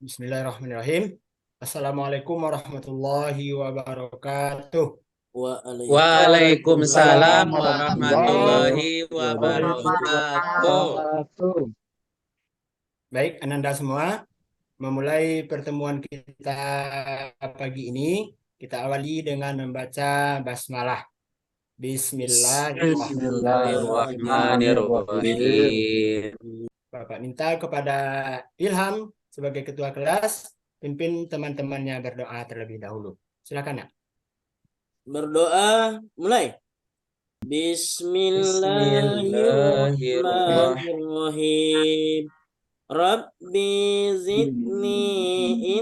Bismillahirrahmanirrahim. Assalamualaikum warahmatullahi wabarakatuh. Waalaikumsalam Waalaikumsalam warahmatullahi warahmatullahi wabarakatuh. wabarakatuh. Baik, Ananda semua, memulai pertemuan kita pagi ini, kita awali dengan membaca basmalah. Bismillahirrahmanirrahim. Bismillahirrahmanirrahim. Bapak minta kepada Ilham sebagai ketua kelas, pimpin teman-temannya berdoa terlebih dahulu. Silakan ya. Berdoa mulai. Bismillahirrahmanirrahim. Rabbi zidni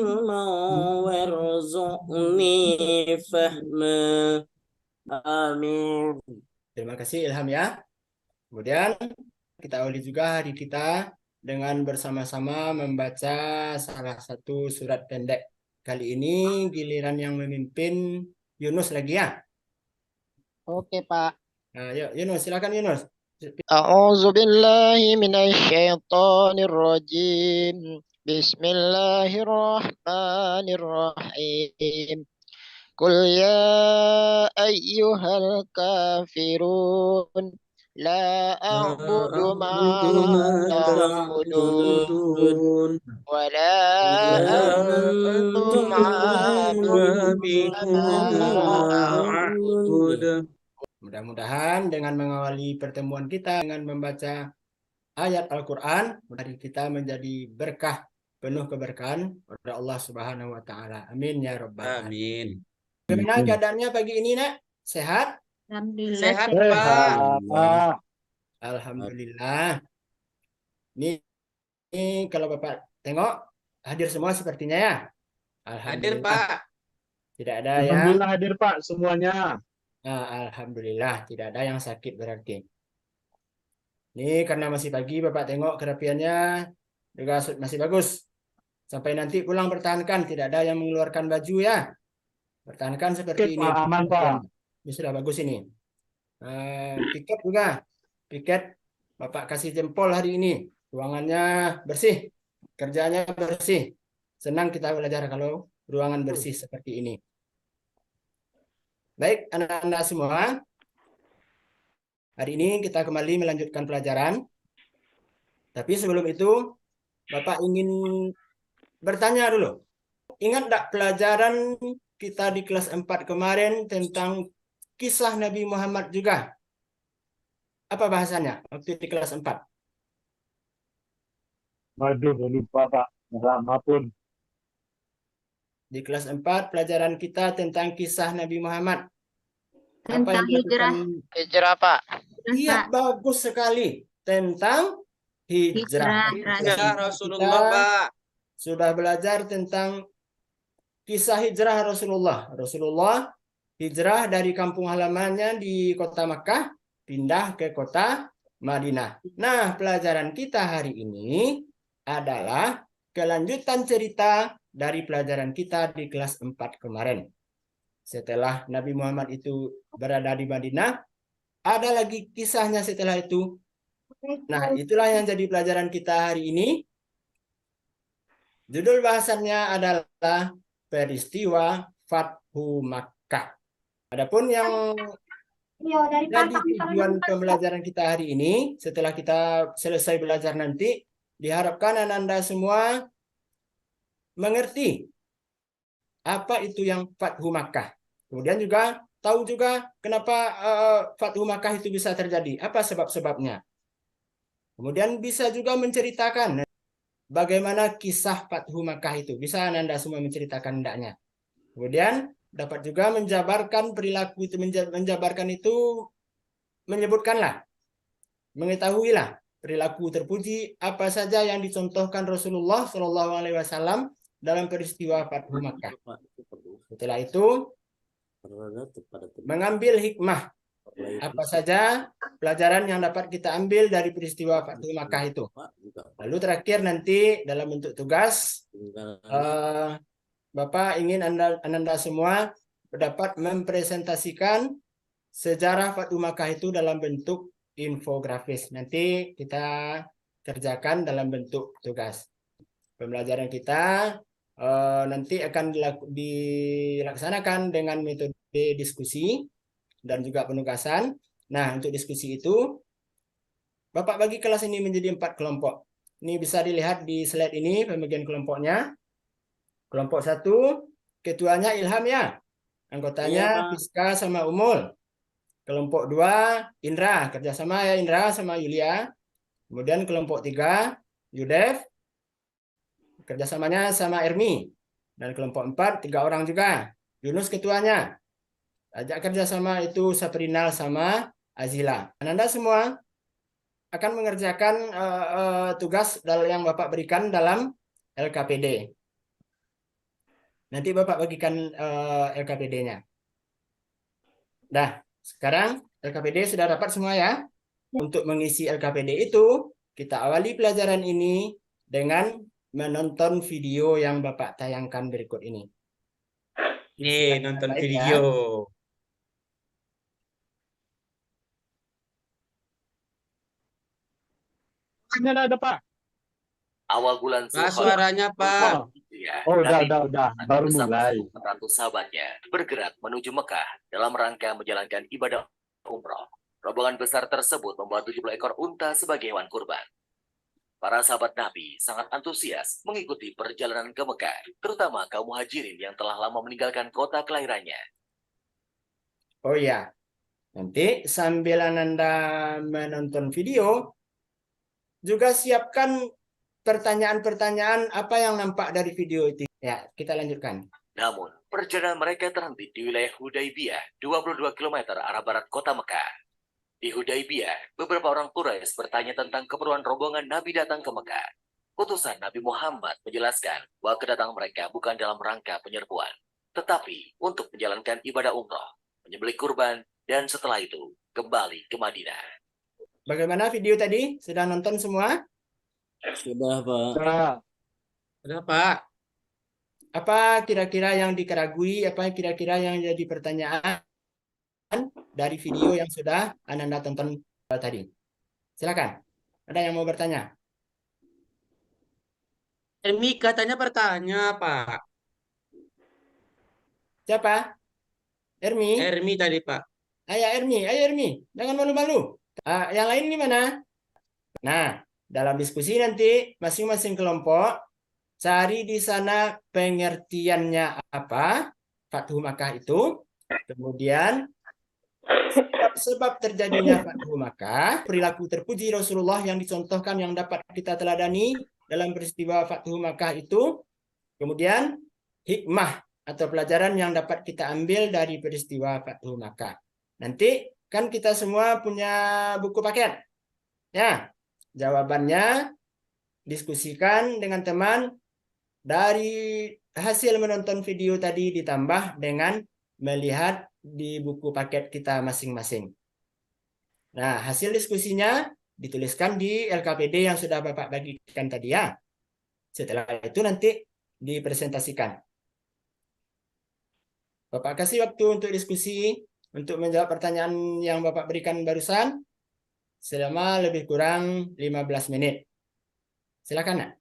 ilma warzuqni fahma. Amin. Terima kasih Ilham ya. Kemudian kita awali juga hari kita dengan bersama-sama membaca salah satu surat pendek. Kali ini giliran yang memimpin Yunus lagi ya. Oke, Pak. Nah, yuk Yunus, silakan Yunus. A'udzu billahi minasyaitonir rajim. Bismillahirrahmanirrahim. Qul ya ayyuhal kafirun la a'budu ma ta'budun wa la antum 'abidun. Mudah-mudahan dengan mengawali pertemuan kita dengan membaca ayat Al-Quran, mari kita menjadi berkah, penuh keberkahan kepada Allah Subhanahu wa Ta'ala. Amin ya Rabbal alamin. Amin. Bagaimana keadaannya pagi ini, Nak? Sehat? Alhamdulillah Sehat, sehat. Pak. Alhamdulillah. Ini kalau Bapak tengok hadir semua sepertinya ya. Hadir, Alhamdulillah. Pak. Tidak ada yang Alhamdulillah hadir, Pak, semuanya. Alhamdulillah tidak ada yang sakit berarti. Ini karena masih pagi, Bapak tengok kerapiannya juga masih bagus. Sampai nanti pulang pertahankan, tidak ada yang mengeluarkan baju ya. Pertahankan seperti ini. Pak, aman, Pak. Ini sudah bagus ini. Piket juga. Piket Bapak kasih jempol hari ini. Ruangannya bersih. Kerjanya bersih. Senang kita belajar kalau ruangan bersih seperti ini. Baik, anak-anak semua. Hari ini kita kembali melanjutkan pelajaran. Tapi sebelum itu, Bapak ingin bertanya dulu. Ingat enggak pelajaran kita di kelas 4 kemarin tentang kisah Nabi Muhammad juga? Apa bahasanya waktu di kelas 4? Waduh, lupa, Pak. Lama pun. Di kelas 4 pelajaran kita tentang kisah Nabi Muhammad. Apa Tentang yang dilakukan? Hijrah, Pak. Iya, bagus sekali. Tentang hijrah. Ya Rasulullah, Pak. Sudah belajar tentang kisah hijrah Rasulullah. Rasulullah hijrah dari kampung halamannya di kota Makkah, pindah ke kota Madinah. Nah, pelajaran kita hari ini adalah kelanjutan cerita dari pelajaran kita di kelas 4 kemarin. Setelah Nabi Muhammad itu berada di Madinah, ada lagi kisahnya setelah itu. Nah, itulah yang jadi pelajaran kita hari ini. Judul bahasannya adalah peristiwa Fathu Makkah. Adapun yang jadi tujuan pembelajaran kita hari ini, setelah kita selesai belajar nanti, diharapkan Anda semua mengerti apa itu yang Fathu Makkah. Kemudian juga tahu juga kenapa Fathu Makkah itu bisa terjadi, apa sebab-sebabnya. Kemudian bisa juga menceritakan bagaimana kisah Fathu Makkah itu. Bisa Anda semua menceritakan hendaknya. Kemudian dapat juga menjabarkan perilaku itu, menjabarkan itu menyebutkanlah, mengetahuilah perilaku terpuji apa saja yang dicontohkan Rasulullah SAW dalam peristiwa Fathu Makkah. Setelah itu mengambil hikmah apa saja pelajaran yang dapat kita ambil dari peristiwa Fathu Makkah itu. Lalu terakhir nanti dalam bentuk tugas, Bapak ingin Anda semua dapat mempresentasikan sejarah Fathu Makkah itu dalam bentuk infografis. Nanti kita kerjakan dalam bentuk tugas. Pembelajaran kita nanti akan dilaksanakan dengan metode diskusi dan juga penugasan. Nah, untuk diskusi itu, Bapak bagi kelas ini menjadi 4 kelompok. Ini bisa dilihat di slide ini pembagian kelompoknya. Kelompok 1, ketuanya Ilham ya. Anggotanya Iya, Pak. Fiska sama Umul. Kelompok 2, Indra. Kerjasama ya Indra sama Yulia. Kemudian kelompok 3, Yudef. Kerjasamanya sama Ermi. Dan kelompok 4, 3 orang juga. Yunus ketuanya. Ajak kerjasama itu Saprinal sama Azila. Dan Anda semua akan mengerjakan tugas yang Bapak berikan dalam LKPD. Nanti Bapak bagikan LKPD-nya. Nah, sekarang LKPD sudah dapat semua ya. Untuk mengisi LKPD itu, kita awali pelajaran ini dengan menonton video yang Bapak tayangkan berikut ini. Nih, nonton Baik, video. Ini ada Pak. Awal bulan Pak, Zulhijjah, suaranya, Pak. Oh, udah. Baru bersama mulai. 400 sahabatnya bergerak menuju Mekah dalam rangka menjalankan ibadah umroh. Rombongan besar tersebut membawa 70 ekor unta sebagai hewan kurban. Para sahabat Nabi sangat antusias mengikuti perjalanan ke Mekah, terutama kaum muhajirin yang telah lama meninggalkan kota kelahirannya. Oh ya, nanti sambil Anda menonton video, juga siapkan pertanyaan-pertanyaan apa yang nampak dari video itu. Ya, kita lanjutkan. Namun, perjalanan mereka terhenti di wilayah Hudaibiyah, 22 km arah barat kota Mekah. Di Hudaibiyah, beberapa orang Quraisy bertanya tentang keperluan rombongan Nabi datang ke Mekah. Utusan Nabi Muhammad menjelaskan bahwa kedatangan mereka bukan dalam rangka penyerbuan, tetapi untuk menjalankan ibadah umroh, menyembelih kurban, dan setelah itu kembali ke Madinah. Bagaimana video tadi? Sudah nonton semua? Sudah, Pak. Nah, Udah, Pak. Apa kira-kira yang dikeragui? Apa kira-kira yang jadi pertanyaan dari video yang sudah Anda tonton tadi? Silakan. Ada yang mau bertanya? Ermi katanya bertanya, Pak. Siapa? Ermi? Ermi tadi, Pak. Ayo Ermi. Jangan malu-malu. Yang lain di mana? Nah, dalam diskusi nanti masing-masing kelompok cari di sana pengertiannya apa, Fathu Makkah itu. Kemudian sebab terjadinya Fathu Makkah, perilaku terpuji Rasulullah yang dicontohkan yang dapat kita teladani dalam peristiwa Fathu Makkah itu. Kemudian hikmah atau pelajaran yang dapat kita ambil dari peristiwa Fathu Makkah. Nanti kan kita semua punya buku paket. Ya, jawabannya diskusikan dengan teman dari hasil menonton video tadi ditambah dengan melihat di buku paket kita masing-masing. Nah, hasil diskusinya dituliskan di LKPD yang sudah Bapak bagikan tadi ya. Setelah itu nanti dipresentasikan. Bapak kasih waktu untuk diskusi, untuk menjawab pertanyaan yang Bapak berikan barusan selama lebih kurang 15 menit. Silakan, Nak.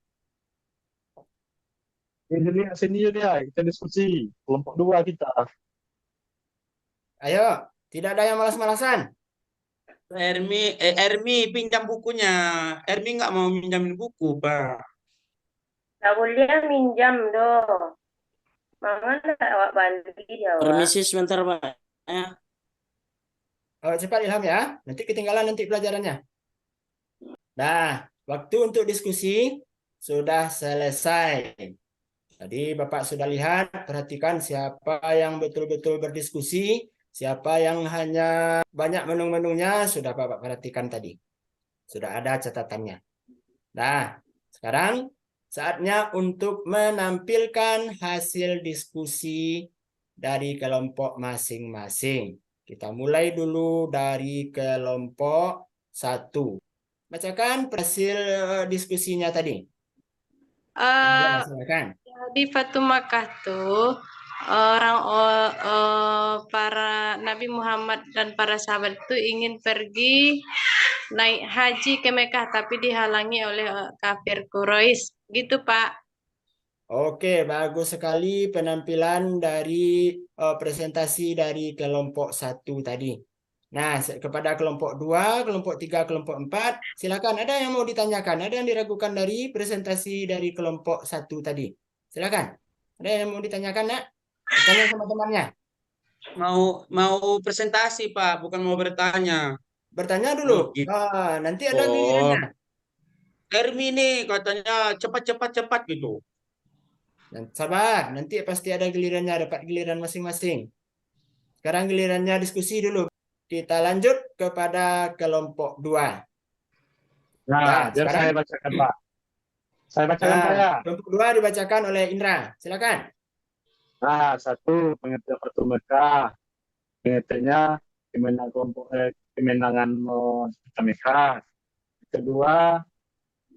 sini ya, kita diskusi. Kelompok 2 kita. Ayo, tidak ada yang malas-malasan. Ermi pinjam bukunya. Ermi nggak mau minjamin buku, Pak. Tak boleh minjam doh. Mana awak balik jawab. Permisi sebentar, Pak. Ya. Cepat Ilham ya, nanti ketinggalan nanti pelajarannya. Nah, waktu untuk diskusi sudah selesai. Tadi Bapak sudah lihat, perhatikan siapa yang betul-betul berdiskusi, siapa yang hanya banyak menung-menungnya, sudah Bapak perhatikan tadi. Sudah ada catatannya. Nah, sekarang saatnya untuk menampilkan hasil diskusi dari kelompok masing-masing. Kita mulai dulu dari kelompok 1. Bacakan hasil diskusinya tadi. Silakan. Di Fathu Makkah tuh para Nabi Muhammad dan para sahabat itu ingin pergi naik haji ke Mekah tapi dihalangi oleh kafir Quraisy gitu Pak. Oke, bagus sekali penampilan dari presentasi dari kelompok 1 tadi. Nah, kepada kelompok 2, kelompok 3, kelompok 4, silakan. Ada yang mau ditanyakan? Ada yang diragukan dari presentasi dari kelompok 1 tadi? Silakan. Ada yang mau ditanyakan, Nak? Bertanya sama temannya. Mau presentasi, Pak, bukan mau bertanya. Bertanya Oh, dulu. gitu. Nanti ada Oh, gilirannya. Hermi nih katanya cepat gitu. Dan sabar, nanti pasti ada gilirannya, dapat giliran masing-masing. Sekarang gilirannya diskusi dulu. Kita lanjut kepada kelompok 2. Nah, Ya, biar saya sekarang bacakan, Pak. Saya bacakan, Pak, ya. kelompok 2 dibacakan oleh Indra. Silakan. Nah, satu, pengertian Fatu Mekah. Pengertiannya kemenangan Kota Mekah. Kedua,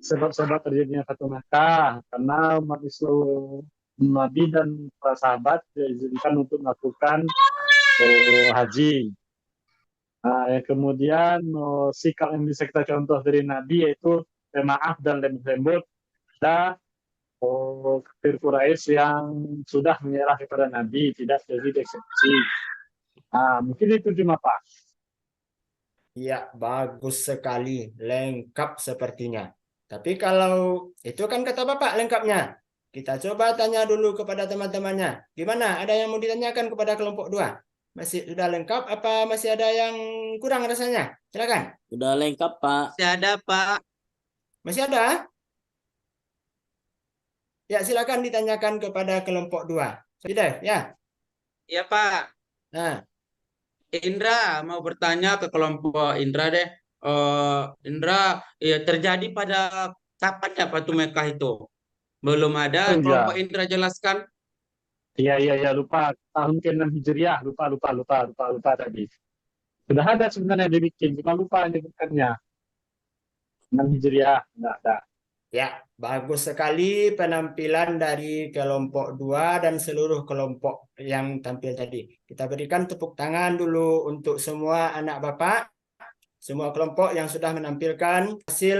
sebab-sebab terjadinya Fatu Mekah karena umat Islam, Nabi dan para sahabat diizinkan untuk melakukan haji. Nah, yang kemudian sikap yang bisa kita contoh dari Nabi yaitu pemaaf dan lemah lembut dan kafir Quraisy yang sudah menyerah kepada Nabi tidak jadi dieksekusi. Nah, mungkin itu cuma Pak. Ya, bagus sekali. Lengkap sepertinya. Tapi kalau itu kan kata Bapak lengkapnya. Kita coba tanya dulu kepada teman-temannya. Gimana? Ada yang mau ditanyakan kepada kelompok 2? Masih sudah lengkap apa masih ada yang kurang rasanya? Silakan. Udah lengkap, Pak. Masih ada, Pak. Masih ada? Ya, silakan ditanyakan kepada kelompok 2. Sudah, ya. Ya, Pak. Nah, Indra mau bertanya ke kelompok Indra deh. Indra, ya, terjadi pada kapan ya Fatu Mekah itu? Belum Oh ada. iya, Kelompok Indra jelaskan. iya, lupa tahun ke-6 Hijriah, lupa tadi. Sudah ada sebenarnya dibikin, cuma lupa menyebutkannya. 6 Hijriah, enggak ada. ya, bagus sekali penampilan dari kelompok 2 dan seluruh kelompok yang tampil tadi. Kita berikan tepuk tangan dulu untuk semua anak Bapak, semua kelompok yang sudah menampilkan hasil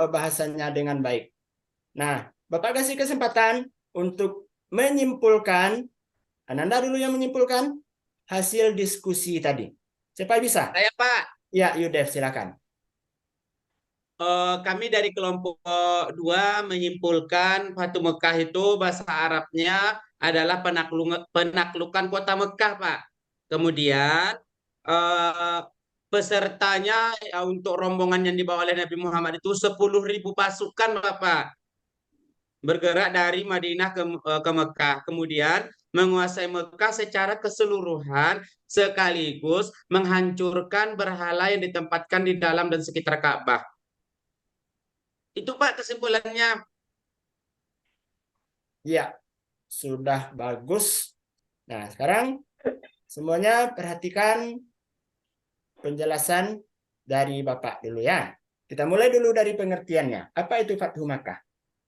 bahasanya dengan baik. Nah, Bapak kasih kesempatan untuk menyimpulkan, Ananda dulu yang menyimpulkan hasil diskusi tadi. Siapa bisa? Saya, Pak. Ya, Yudef, silakan. Kami dari kelompok 2 menyimpulkan Fatu Mekah itu bahasa Arabnya adalah penaklukan kota Mekah, Pak. Kemudian eh, pesertanya untuk rombongan yang dibawa oleh Nabi Muhammad itu 10.000 pasukan, Bapak. Bergerak dari Madinah ke Mekah. Kemudian menguasai Mekah secara keseluruhan sekaligus menghancurkan berhala yang ditempatkan di dalam dan sekitar Ka'bah. Itu Pak kesimpulannya. Ya, sudah bagus. Nah, sekarang semuanya perhatikan penjelasan dari Bapak dulu ya. Kita mulai dulu dari pengertiannya. Apa itu Fathu Makkah?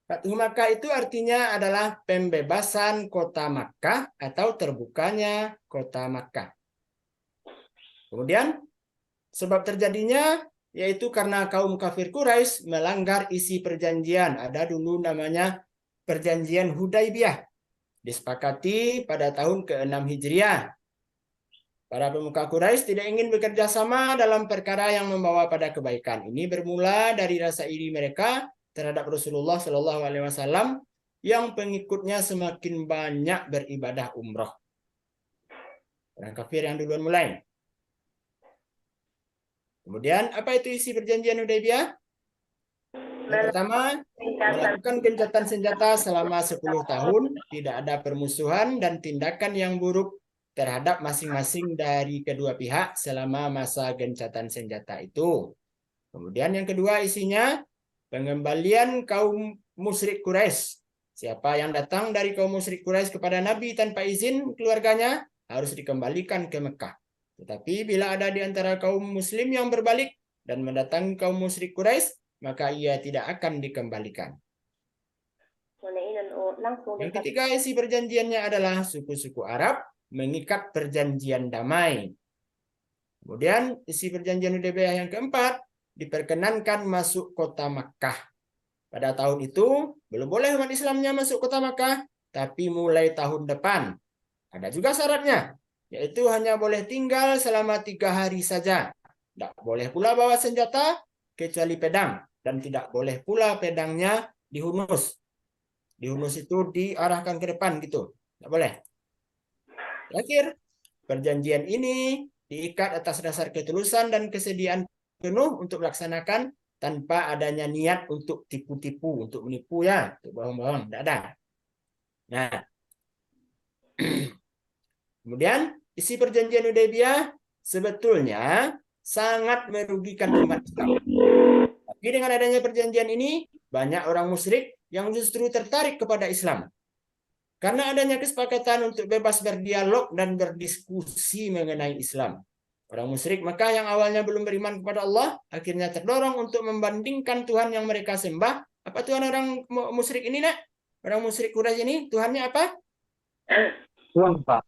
Fathu Makkah itu artinya adalah pembebasan kota Makkah atau terbukanya kota Makkah. Kemudian, sebab terjadinya yaitu karena kaum kafir Quraisy melanggar isi perjanjian. Ada dulu namanya perjanjian Hudaibiyah. Disepakati pada tahun ke-6 Hijriah. Para pemuka Quraisy tidak ingin bekerja sama dalam perkara yang membawa pada kebaikan. Ini bermula dari rasa iri mereka terhadap Rasulullah Shallallahu Alaihi Wasallam yang pengikutnya semakin banyak beribadah umroh. Orang kafir yang duluan mulai. Kemudian apa itu isi perjanjian Hudaibiyah? Yang pertama, melakukan gencatan senjata selama 10 tahun, tidak ada permusuhan dan tindakan yang buruk terhadap masing-masing dari kedua pihak selama masa gencatan senjata itu. Kemudian yang kedua isinya, pengembalian kaum musyrik Quraisy. Siapa yang datang dari kaum musyrik Quraisy kepada Nabi tanpa izin keluarganya, harus dikembalikan ke Mekah. Tetapi bila ada di antara kaum muslim yang berbalik dan mendatangi kaum musyrik Quraisy, maka ia tidak akan dikembalikan. Yang ketiga isi perjanjiannya adalah suku-suku Arab mengikat perjanjian damai. Kemudian isi perjanjian Hudaybiyah yang keempat, diperkenankan masuk kota Makkah. Pada tahun itu belum boleh umat Islamnya masuk kota Makkah, tapi mulai tahun depan. Ada juga syaratnya, yaitu hanya boleh tinggal selama 3 hari saja. Tidak boleh pula bawa senjata kecuali pedang, dan tidak boleh pula pedangnya dihunus. Dihunus itu diarahkan ke depan gitu, tidak boleh. Terakhir, perjanjian ini diikat atas dasar ketulusan dan kesediaan penuh untuk melaksanakan tanpa adanya niat untuk tipu-tipu, untuk menipu ya, untuk bohong-bohong, tidak ada. Nah, kemudian isi perjanjian Hudaybiyah sebetulnya sangat merugikan umat Islam. Tapi dengan adanya perjanjian ini, banyak orang musyrik yang justru tertarik kepada Islam. Karena adanya kesepakatan untuk bebas berdialog dan berdiskusi mengenai Islam. Orang musyrik Mekah yang awalnya belum beriman kepada Allah, akhirnya terdorong untuk membandingkan Tuhan yang mereka sembah. Apa Tuhan orang musyrik ini, nak? Orang musyrik Quraisy ini, Tuhannya apa? Tuhan, Pak.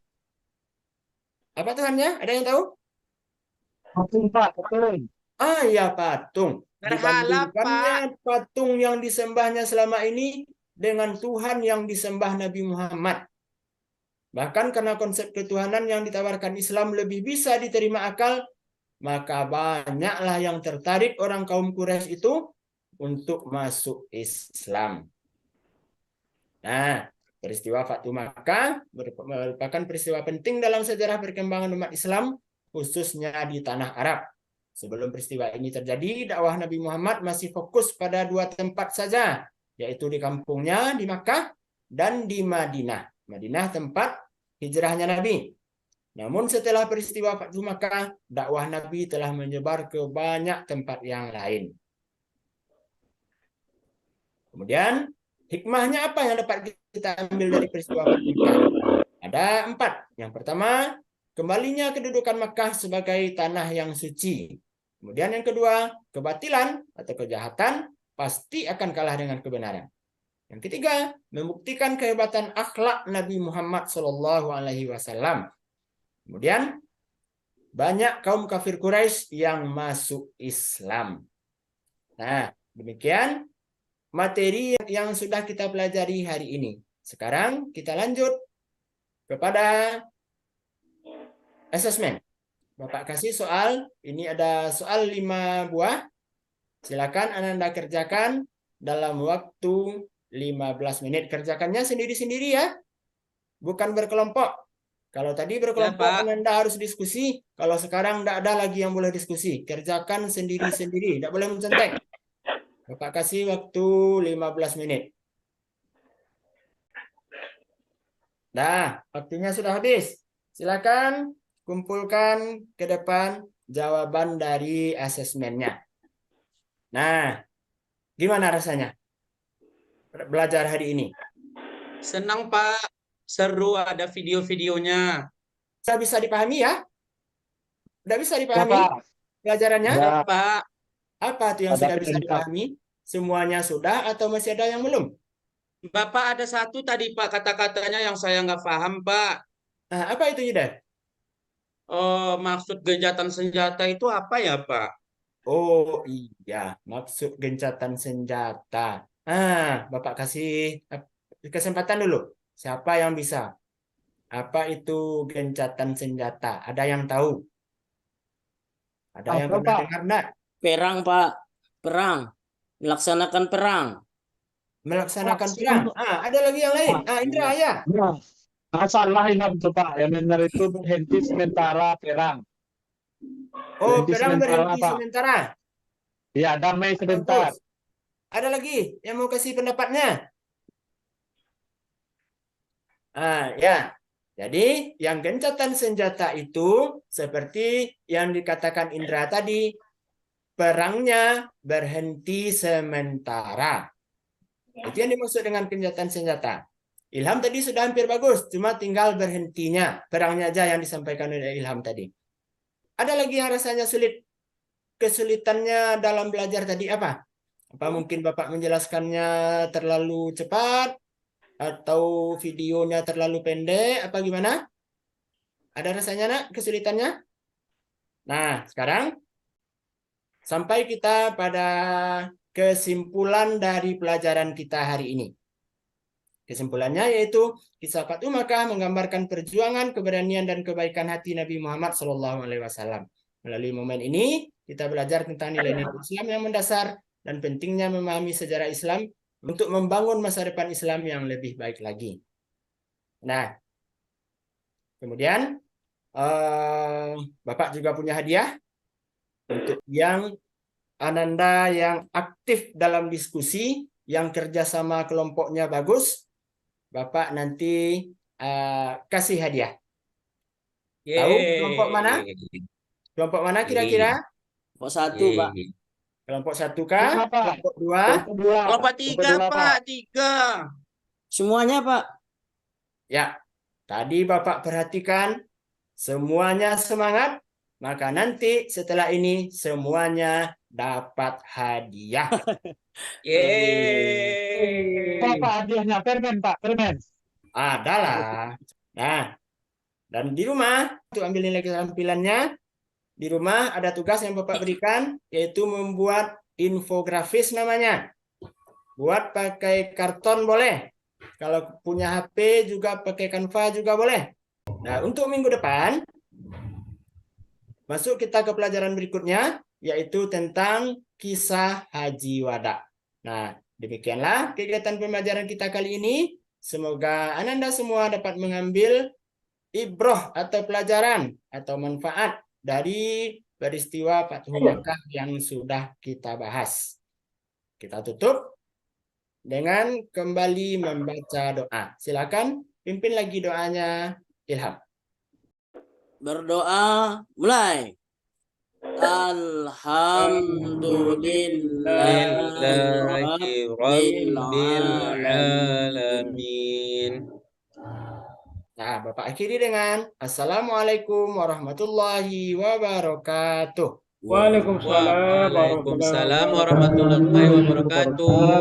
Apa Tuhannya? Ada yang tahu? Patung, Pak. Patung. Ah, ya patung. Berhala, Pak. Dibandingkannya patung yang disembahnya selama ini dengan Tuhan yang disembah Nabi Muhammad. Bahkan karena konsep ketuhanan yang ditawarkan Islam lebih bisa diterima akal, maka banyaklah yang tertarik orang kaum Quraisy itu untuk masuk Islam. Nah, peristiwa Fathu Makkah merupakan peristiwa penting dalam sejarah perkembangan umat Islam, khususnya di tanah Arab. Sebelum peristiwa ini terjadi, dakwah Nabi Muhammad masih fokus pada 2 tempat saja, yaitu di kampungnya di Makkah dan di Madinah. Madinah tempat hijrahnya Nabi. Namun setelah peristiwa Fathu Makkah, dakwah Nabi telah menyebar ke banyak tempat yang lain. Kemudian, hikmahnya apa yang dapat kita ambil dari peristiwa Fathu Makkah? Ada 4. Yang pertama, kembalinya kedudukan Makkah sebagai tanah yang suci. Kemudian yang kedua, kebatilan atau kejahatan pasti akan kalah dengan kebenaran. Yang ketiga, membuktikan kehebatan akhlak Nabi Muhammad SAW. Kemudian, banyak kaum kafir Quraisy yang masuk Islam. Nah, demikian materi yang sudah kita pelajari hari ini. Sekarang kita lanjut kepada asesmen. Bapak kasih soal, ini ada soal 5 buah. Silakan Anda kerjakan dalam waktu 15 menit. Kerjakannya sendiri-sendiri ya, bukan berkelompok. Kalau tadi berkelompok Pak. Anda harus diskusi, kalau sekarang tidak ada lagi yang boleh diskusi. Kerjakan sendiri-sendiri, tidak boleh mencontek. Bapak kasih waktu 15 menit. Nah, waktunya sudah habis. Silakan kumpulkan ke depan jawaban dari asesmennya. Nah, gimana rasanya belajar hari ini? Senang, Pak. Seru, ada video-videonya. Sudah bisa dipahami ya? Sudah bisa Ya, dipahami Pak. pelajarannya? Ya, Pak. Apa tuh yang ada sudah bisa perintah. dipahami? Semuanya sudah atau masih ada yang belum? Bapak ada satu tadi, Pak, kata-katanya yang saya nggak paham, Pak. Nah, apa itu Yuda? Oh, maksud gencatan senjata itu apa ya, Pak? Oh iya, maksud gencatan senjata. Bapak kasih kesempatan dulu. Siapa yang bisa? Apa itu gencatan senjata? Ada yang tahu? Ada yang Apa, pernah Pak? dengar enggak? Perang, Pak. Perang. Melaksanakan perang. Melaksanakan perang. Ada lagi yang lain. Indra ya. Nah, salah ingat itu, Pak. Yang benar itu berhenti sementara perang. Oh, Berhenti perang sementara, berhenti Pak. sementara. Ya, damai sebentar. Bagus. Ada lagi yang mau kasih pendapatnya? Ya. Jadi, yang gencatan senjata itu seperti yang dikatakan Indra tadi, perangnya berhenti sementara. Itu yang dimaksud dengan gencatan senjata. Ilham tadi sudah hampir bagus, cuma tinggal berhentinya. Perangnya aja yang disampaikan oleh Ilham tadi. Ada lagi yang rasanya sulit. Kesulitannya dalam belajar tadi apa? Apa mungkin Bapak menjelaskannya terlalu cepat? Atau videonya terlalu pendek? Apa gimana? Ada rasanya nak kesulitannya? Nah, sekarang sampai kita pada kesimpulan dari pelajaran kita hari ini. Kesimpulannya yaitu kisah Fathu Makkah menggambarkan perjuangan, keberanian, dan kebaikan hati Nabi Muhammad SAW. Melalui momen ini, kita belajar tentang nilai-nilai Islam yang mendasar dan pentingnya memahami sejarah Islam untuk membangun masa depan Islam yang lebih baik lagi. Nah, kemudian Bapak juga punya hadiah untuk yang Ananda yang aktif dalam diskusi, yang kerjasama kelompoknya bagus. Bapak nanti kasih hadiah. Tahu kelompok mana? Kelompok mana kira-kira? Kelompok 1, Pak. Kelompok 1 kah? Kenapa? Kelompok 2? Kelompok 2. Kelompok 3, Pak. 3. Semuanya, Pak. Ya, tadi Bapak perhatikan semuanya semangat, maka nanti setelah ini semuanya dapat hadiah. Yeay. Apa hadiahnya? Permen, Pak. Permen. Adalah. Nah, dan di rumah, untuk ambil nilai keterampilannya, di rumah ada tugas yang Bapak berikan, yaitu membuat infografis namanya. Buat pakai karton boleh. Kalau punya HP juga pakai Canva juga boleh. Nah, untuk minggu depan, masuk kita ke pelajaran berikutnya, yaitu tentang kisah Haji Wada. Nah, demikianlah kegiatan pembelajaran kita kali ini. Semoga Ananda semua dapat mengambil ibroh atau pelajaran atau manfaat dari peristiwa Fathu Makkah yang sudah kita bahas. Kita tutup dengan kembali membaca doa. Silakan pimpin lagi doanya, Ilham. Berdoa, mulai. Lillahi Rabbil Alamin. Nah, Bapak akhiri dengan Assalamualaikum warahmatullahi wabarakatuh. Waalaikumsalam Waalaikumsalam warahmatullahi wabarakatuh.